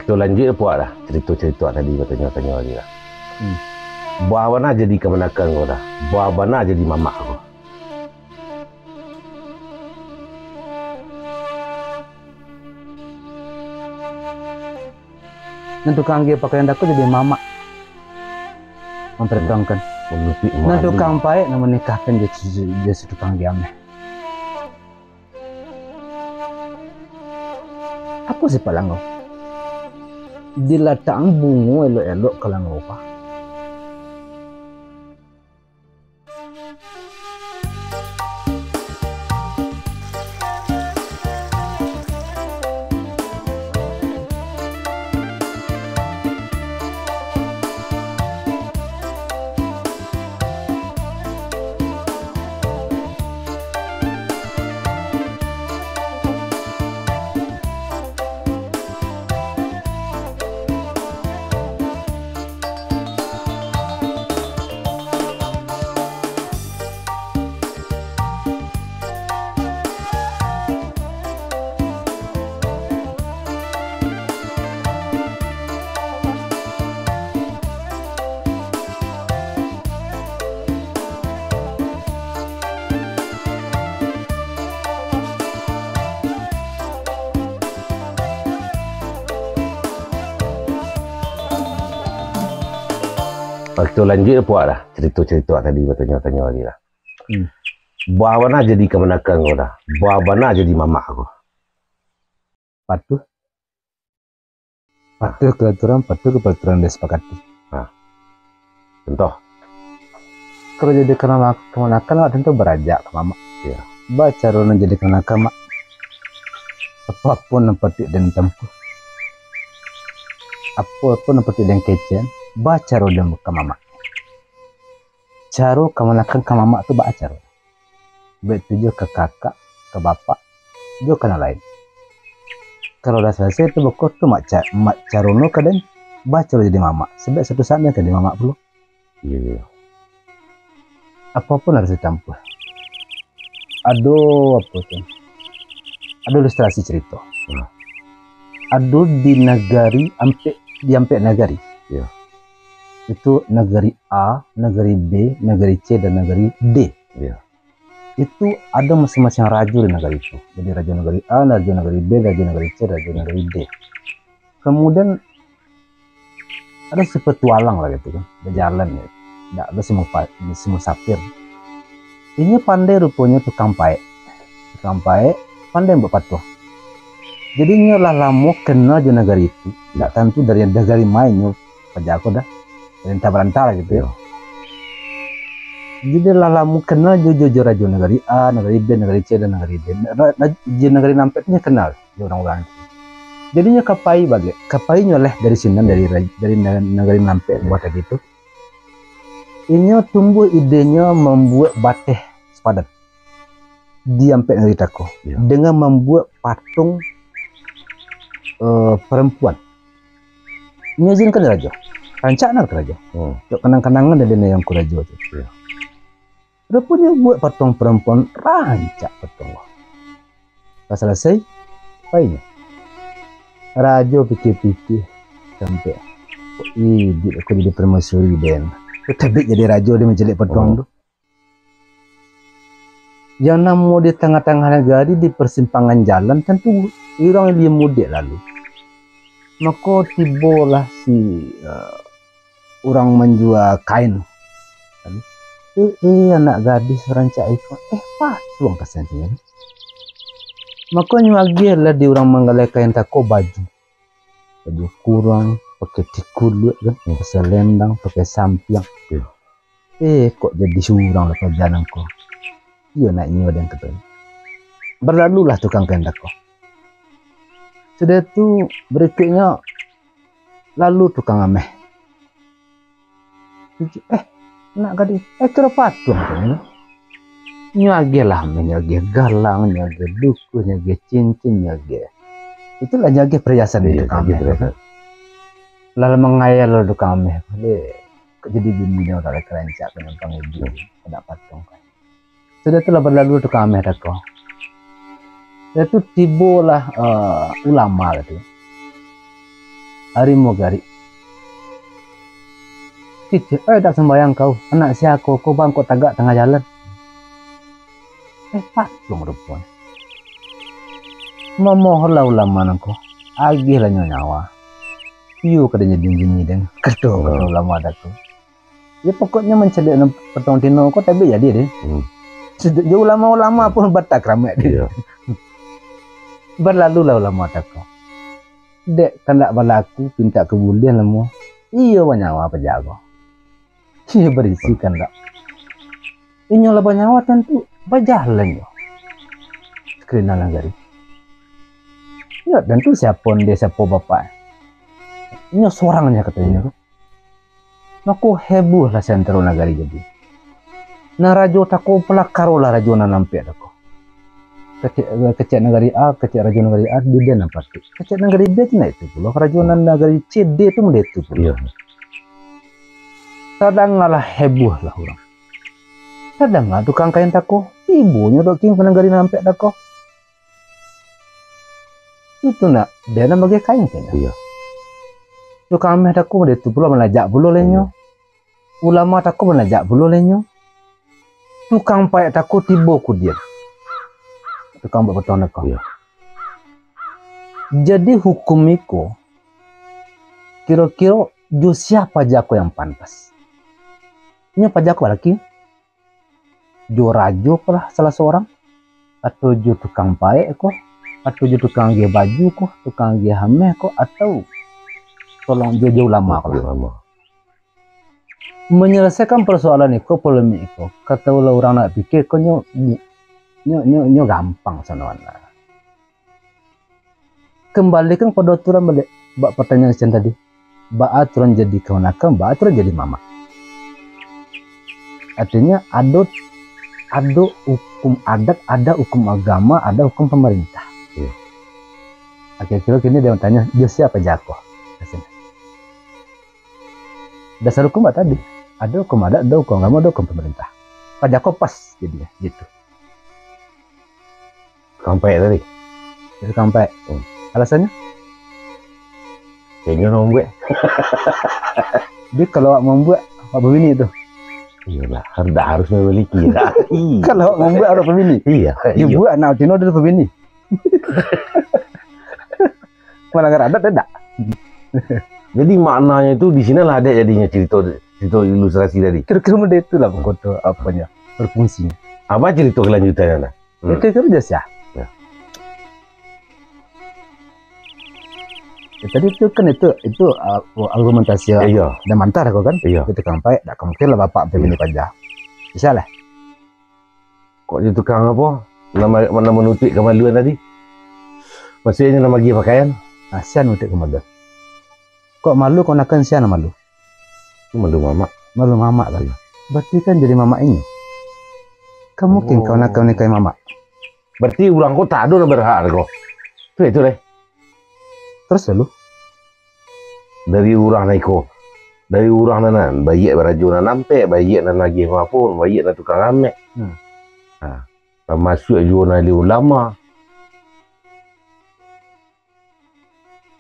Waktu lanjut puak dah cerita-cerita tadi bertanya-tanya lagi dah. Buah mana jadi kemenakan kau dah? Buah mana jadi mamak kau? Dan tukang dia pakaian aku jadi mamak. Memperjuangkan. Nah tukang baik nak menikahkan dia tukang diameh. Apa sih palangau? Dilatang bungo elok-elok kalangau pa. Waktu lanjut puak dah cerita-cerita tadi bertanya-tanya lagi dah. Buah mana jadi kemenakan kau dah? Buah mana jadi mamak kau? Patuh ke peraturan disepakati. Contoh? Kalau jadi kemenakan tentu berajak ke mama. Ya. Baca rona jadi kemenakan mak. Apapun yang petik dan tempuh. Apapun yang petik dan kecian. Baca rona ke mama. Caro kemenakan ke mama tu baca rona. Betujuh ke kakak, ke bapak, juga kena lain. Kalau dah selesai tu bokor tu mak carono kadang baca jadi mama. Sebab satu saatnya jadi mama perlu. Iya. Apapun harus dicampur. Aduh apa tu? Aduh ilustrasi cerita. Aduh di negari ampe negari. Ya. Itu negeri A, negeri B, negeri C dan negeri D. Ya. Itu ada masing-masing raja di negara itu. Jadi raja negeri A, raja negeri B, raja negeri C, raja negeri D. Kemudian ada si petualang lah gitu kan, berjalan ya. Tidak ada si musafir. Ini pandai rupanya tukang paek. Tukang paek pandai buat patuh. Jadi nyolah lama kenal di negara itu. Tidak tentu dari negara mainnya pada aku dah. Dari berantara gitu ya. Jadi lalamu kenal jujur raja negeri A, negeri B, negeri C dan negeri D. Di negeri nampetnya kenal di orang-orang itu. Jadinya kapai nyoleh dari sini dari negeri nampet buat gitu. Ini tumbuh idenya membuat bateh sepadan di ampet negeri tako dengan membuat patung perempuan. Ini izinkan raja. Rancakna ke raja. Untuk kenang-kenangan dari yang ku raja itu. Dia punya buat patung perempuan, rancak patung. Pas selesai, apanya? Raja pikir-pikir sampai, aku jadi permaisuri Ben. Tapi jadi raja dia menjelik patung tu. Yang namu di tengah-tengah negara di persimpangan jalan tentu orang yang mudik lalu. Maka tibalah si orang menjual kain. Anak gadis rancak itu patung kesannya. Makanya lagi lah di orang menggalai kain tako baju kurang, pakai tikul kan, pakai selendang, pakai sampiang. Kok jadi surang lah perjalanan kau. Iya naiknya ada yang ketemu. Berlalulah tukang kain tako. Sudah itu berikutnya lalu tukang ameh. Nak gadis, kira patung kan? Nyage lah, nyage galang, nyage duku, nyage cincin, nyage. Itulah nyage perhiasan di tukang ameh. Lalu mengayal tukang ameh. Jadi bininya udah kerencak penumpang ibu, ada patung kan. Sudah itulah berlalu tukang ameh tako. Itu tibolah ulama itu. Harimau gari. Kicik, tak sembayang kau. Anak si aku, kau bangkok tagak tengah jalan. Pak, belum rupanya. Memohonlah ulama nangko. Agih lah nyawa. Piu kadanya dingin dan kedua ulama datu. Ya pokoknya mencelik petong tino kau tapi jadi deh. Sejauh ulama-ulama pun batak ramai dia. Berlalulah ulama datu. Dek kandak balaku pinta kebulian lemu. Iyo banyawa pejago. Iya berisi kandak. Inyo lah banyawa tentu bajalan yo. Skrina langgari. Ya tentu siapa dia siapa bapak. Inyo seorangnya katanya. Naku heboh lah sentro nagari jadi. Na rajo tako pelakaro lah rajo na nampe tako. Kecek nagari A, kecek rajo nagari A, dia nampak. Kecek nagari B itu itu pula. Rajo nagari C, D itu mudah itu pula. Kadang ngalah heboh lah orang. Kadang nggak tukang kain tako. Ibunya doking penagari nampe tako. Itu nak, dia nak bagi kain kayaknya. Tukang ameh tako mudah itu pula melajak bulu lenyo. Ulama tako melajak bulu lenyo. Tukang payah tako tiba ku dia. Tukang buat beton tako. Jadi hukum itu kira-kira jo siapa jako yang pantas? Ini pajak lagi. Jo rajo lah salah seorang atau jo tukang payah ko atau jo tukang ge baju ko, tukang ge hameh ko atau tolong jo ulama ko. Menyelesaikan persoalan itu, polemik itu, kata orang nak pikir kau nyo gampang sana. Kembalikan pada aturan balik. Bak pertanyaan sen tadi. Bak aturan jadi kemenakan, bak aturan jadi mama. Artinya ada hukum adat, ada hukum agama, ada hukum pemerintah. Akhirnya kini dia bertanya, dia siapa jako? Dasar hukum tadi. Ada hukum adat, ada hukum agama, ada hukum pemerintah. Pak Jako pas jadinya gitu. Sampai tadi. Jadi sampai. Alasannya? Kayaknya membuat. Dia kalau membuat apa begini itu? Iyalah, harus memiliki. Kalau membuat ada pembini. Iya. Ibu anak Tino ada pembini. Melanggar adat tidak. Jadi maknanya itu di sini lah ada jadinya cerita ilustrasi tadi. Kira-kira mudah itulah pokoknya apanya berfungsinya. Apa cerita kelanjutannya? Kira-kira jasa. Tadi itu kan itu argumentasi dan mantar kau kan? Iya. Itu kan baik, tak mungkin lah bapak pembini pajak. Bisa lah. Kok dia tukang apa? Nama menutup kemaluan tadi? Maksudnya nama bagi pakaian? Sian nutup kemaluan. Kok malu kau nak sian malu? Itu malu mama. Malu mama kan? Berarti kan jadi mama ini. Kamu mungkin kau nak nikahi mama. Berarti orang kau tak ada berhak kau. Itu deh. Terus lalu? Dari orang naiko. Dari orang nana bayi beraju nana nampe, bayi nana lagi maupun bayi nana tukang amek. Termasuk juga nali ulama.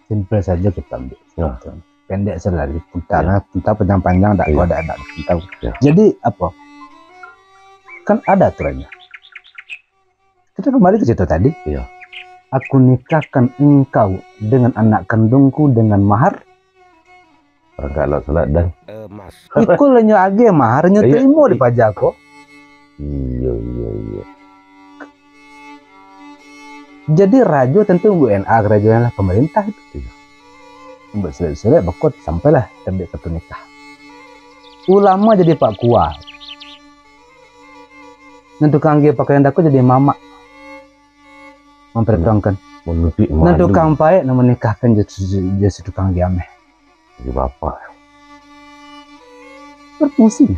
Simple saja kita ambil. Pendek sekali. Punta panjang-panjang tak ada. Jadi apa? Kan ada aturannya. Kita kembali ke situ tadi. Aku nikahkan engkau dengan anak kandungku dengan mahar. Kalau salat dan emas. Ikut lenyo age maharnya terima di pajak kok. Iya. Jadi rajo tentu UNA rajo lah pemerintah itu. Buat selesai bakot sampailah terbit kartu nikah. Ulama jadi Pak Kuah. Nanti tukang age pakaian daku jadi mama. Memperjuangkan. Nanti tukang paek nak menikahkan jadi tukang diameh. Jadi bapak. Berfungsi.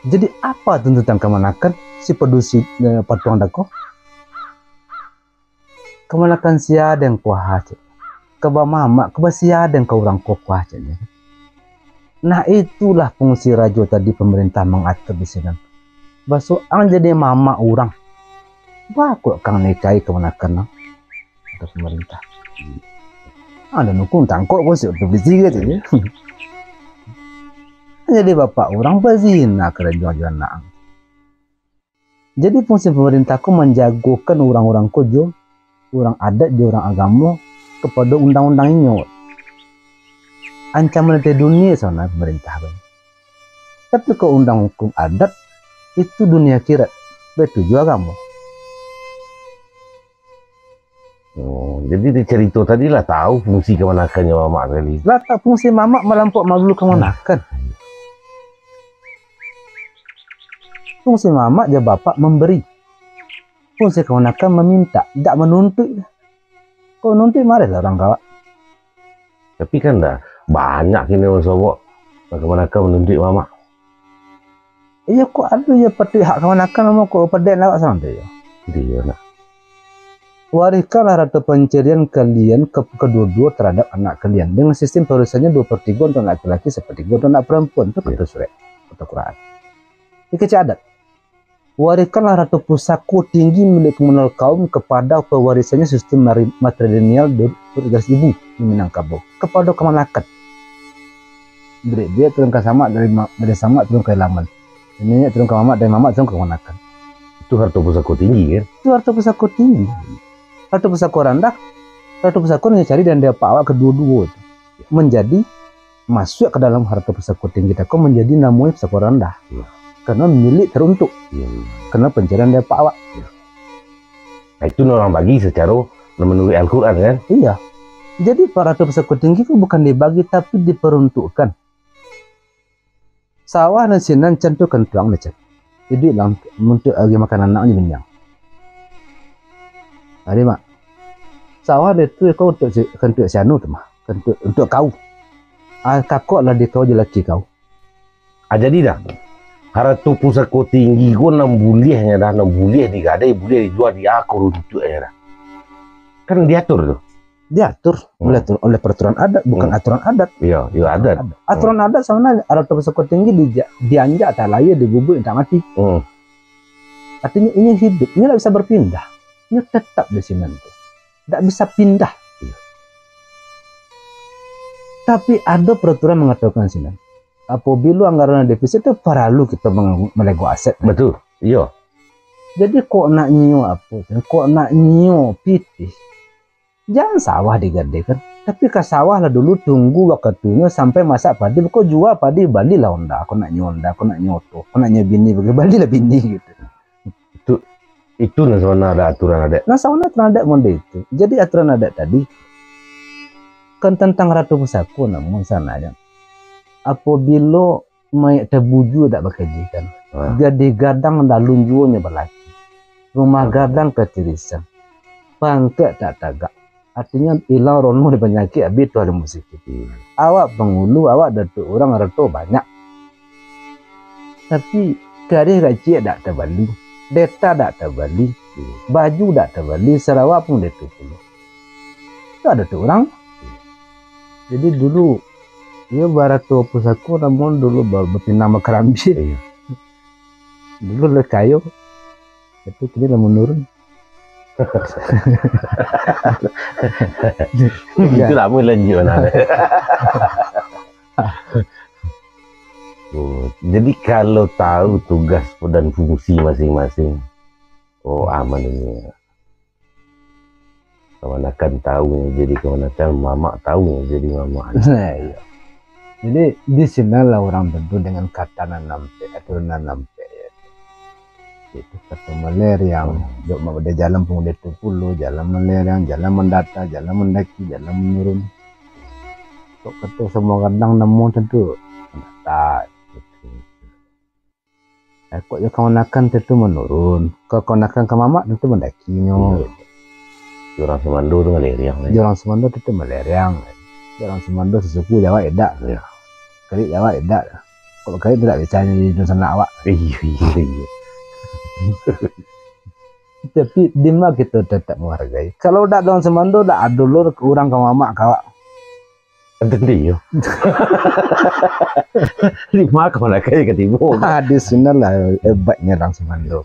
Jadi apa tuntutan kemenakan si produksi patuang dako? Kemenakan siada yang kuah aja. Keba mama, keba siada yang kau orang kuah aja. Nah itulah fungsi rajo tadi pemerintah mengatur di sini. Baso ang jadi mama orang. Wah kok kang nikahi kemenakan. kata pemerintah. Ada nukung tangkok pun sudah beli gitu ya. Jadi bapak orang berzina kerajaan naang. Jadi fungsi pemerintahku menjagokan orang-orang kojo, orang adat, orang agama kepada undang-undang ini. Ancaman dari dunia sana pemerintah. Tapi ke undang hukum adat itu dunia akhirat, betul juga kamu. Oh, jadi di cerita tadi lah tahu fungsi kemanakannya mamak kali. Lah tak fungsi mamak melampau maglu kemanakan. Fungsi mamak je bapak memberi. Fungsi kemanakan meminta, tidak menuntut. Kau nuntut marah lah orang kawak. Tapi kan dah banyak ini orang sobok kemanakan menuntut mamak. Iya kok ada ya peti hak kemanakan mau kau pedek lawak santai ya. Dia nak. Wariskanlah rata pencerian kalian kedua-dua terhadap anak kalian dengan sistem perusahaannya 2/3 untuk laki-laki, 1/3 untuk anak perempuan. Itu kata surat, kata Quran. Ini kecadat. Wariskanlah rata pusako tinggi milik komunal kaum kepada pewarisannya sistem matrilineal ibu di Minangkabau kepada kemanakan. Dia turun ke sama dari sama turun ke laman. Ini turun ke mamak dari mamak turun ke kemanakan. Itu harta pusako tinggi kan? Itu harta pusako tinggi. Harta pusako rendah, harta pusako yang cari dan dia pawa kedua-dua itu menjadi masuk ke dalam harta pusako tinggi kita, menjadi namanya pusako rendah karena milik teruntuk, karena pencarian dia pawa. Nah, itu orang bagi secara menurut Al-Quran kan? Iya. Jadi para harta pusako tinggi itu bukan dibagi tapi diperuntukkan. Sawah dan sinan cantukan tuang lecet. Jadi untuk lagi makan anaknya benyang. Ada mak, sawah itu kau untuk sianu tu mah, untuk kau. Kakak lah di kau jelaki kau. Jadi dah, harta pusako tinggi kau 6 buliahnya dah, 6 buliah digadai, buliah dijual di akor untuk aja dah. Kan diatur tuh. Diatur oleh peraturan adat, bukan aturan adat. Iya, adat. Aturan adat sama harta pusako tinggi dianjak tak layak digubuk tak mati. Artinya ini hidup, ini tidak bisa berpindah. Ini tetap di sini tuh, tidak bisa pindah. Tapi ada peraturan mengatakan sini, apabila anggaran defisit itu perlu kita melego aset. Betul, iya. Jadi kok nak nyiu apa? Kok nak nyiu pitih? Jangan sawah digadekan, tapi ke sawah lah dulu tunggu waktunya sampai masa padi. Kok jual padi bali lah onda. Aku nak nyonda, aku nak nyoto, aku nak bini bagi bali lah bini gitu. Itu nasional ada aturan adat. Nasional aturan adat monde itu. Jadi aturan adat tadi kan tentang ratu pusako namun sananya. Apabila mayat terbuju tak bekerjakan, gade gadang lalu jualnya berlaki. Rumah gadang ketirisan, pangkat tak tagak. Artinya hilang rono di penyakit habis tu ada musik itu. Awak penghulu, awak datuk orang ratu banyak. Tapi kadih kecil tak terbalik. Data tak terbalik, baju tak terbalik, Sarawak pun itu puluh. Itu ada tuh orang. Jadi dulu, dia barat tuh pusako, namun dulu berpindah nama kerambi. Dulu le kayu, itu kini dah menurun. Itu lama lanjut mana? Jadi kalau tahu tugas dan fungsi masing-masing, aman ini. Kemanakan tahu jadi kemanakan, mamak tahu jadi mamak. Iya. Jadi di sini lah orang tentu dengan kata nanampe atau nanampe ya. Itu kata meleriang, jok ada jalan pengudet puluh, jalan meleriang, jalan mendata, jalan mendaki, jalan menurun. Kok kata semua kadang nemu tentu mendata. Kok ya kemanakan tentu menurun, kok kemanakan ke mamak tentu mendakinya. Orang Semando tu meleriang. Orang Semando tentu meleriang. Orang Semando sesuku Jawa edak. Kerik Jawa edak. Kok kerik tidak bisa jadi sana awak. Iya. Tapi dimana kita tetap menghargai. Kalau tak orang Semando tak ada lor orang ke mamak kawak. Tentu yo. Di mana kau nak kaya ketimu? Di sini lah hebatnya orang Semando.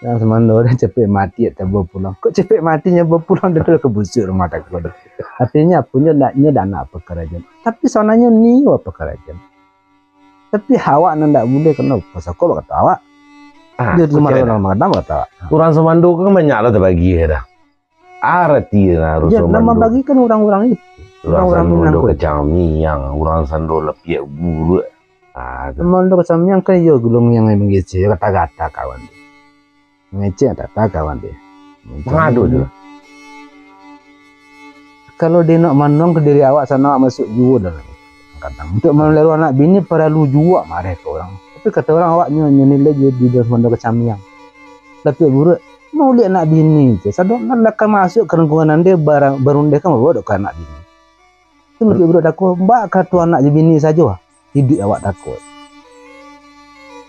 Yang semando dia cepet mati atau bawa pulang. Kok cepet matinya bawa pulang dia ke busuk rumah tak kau. Artinya punya naknya dan apa kerajaan. Tapi sonanya ni apa kerajaan. Tapi hawa nanda boleh kena pasal kau kata awak. Dia cuma orang makan kata awak. Orang semando kan banyak lah terbagi ya dah. Arti lah harus Ya nama semando. bagi kan orang-orang itu. Orang Minang sando kulit. kecami yang orang sando lepiak bulu. Semando kesamnya kan yo gulung yang mengece kata-kata kawan dia. Mengece kata kawan dia. Mengadu tu. Kalau dia nak manong ke diri awak sana awak masuk jua dalam kadang untuk meleru anak bini perlu jua marah ke orang. Tapi kata orang awaknya nilai dia di dalam semando kecamiang. Tapi buruk mau lihat anak bini je. Sadok nak masuk ke lingkungan dia baru dia kan bawa ke anak bini. Itu lebih buruk takut mbak kata anak je bini saja. Hidup awak takut.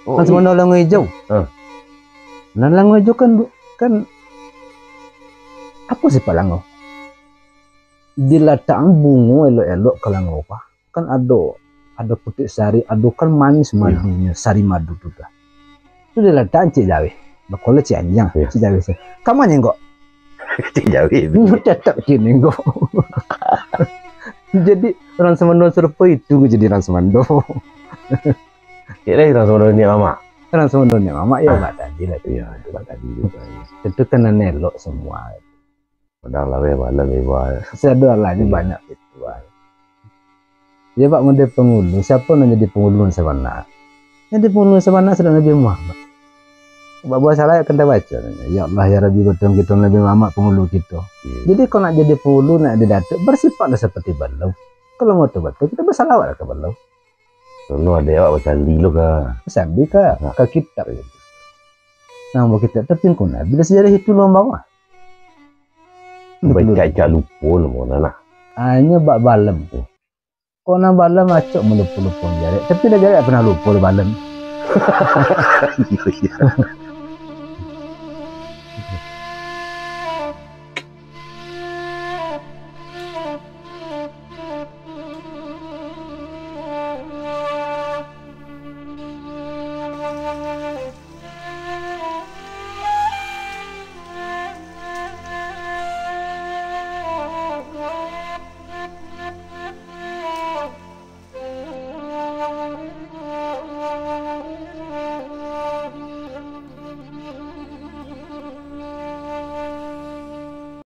Kan semando langu hijau. Nah langu hijau kan apa sih pak langu? Diletakkan bunga elok-elok ke langu apa? Kan ada putih sari, ada kan manis madunya, sari madu tu dah. Itu diletakkan cik jawi. Bakola cik anjang, cik jawi saya. Kamu nyenggok? Cik Jawi. Tetap cik nyenggok. Jadi orang semando serupa itu jadi orang semando. Cik lagi orang semando ni mama. Orang semando ni mama ya mbak tadi lah. Ya, itu tadi juga. Itu kan elok semua. Padahal lah malam iba. Sadar lah ini banyak itu. Ya Pak menjadi pengulu. Siapa nak jadi pengulu sebenar? Jadi pengulu sebenar sudah Nabi Muhammad. Bapak salah akan baca. Ya Allah ya Rabbi betul kita Nabi Muhammad pengulu kita. Jadi kalau nak jadi pengulu nak didatuk bersifatlah seperti balau. Kalau mau tu betul kita bersalawat ke balau. Sono ada awak bercandi lo ke. Sambil ke kitab gitu. Nah buat kitab terpingkun. Bila sejarah itu lomba apa? Baik cak lupa nama nak. Hanya bak balam. Kau nak balam acok melupa-lupa jari. Tapi dah jari pernah lupa balam.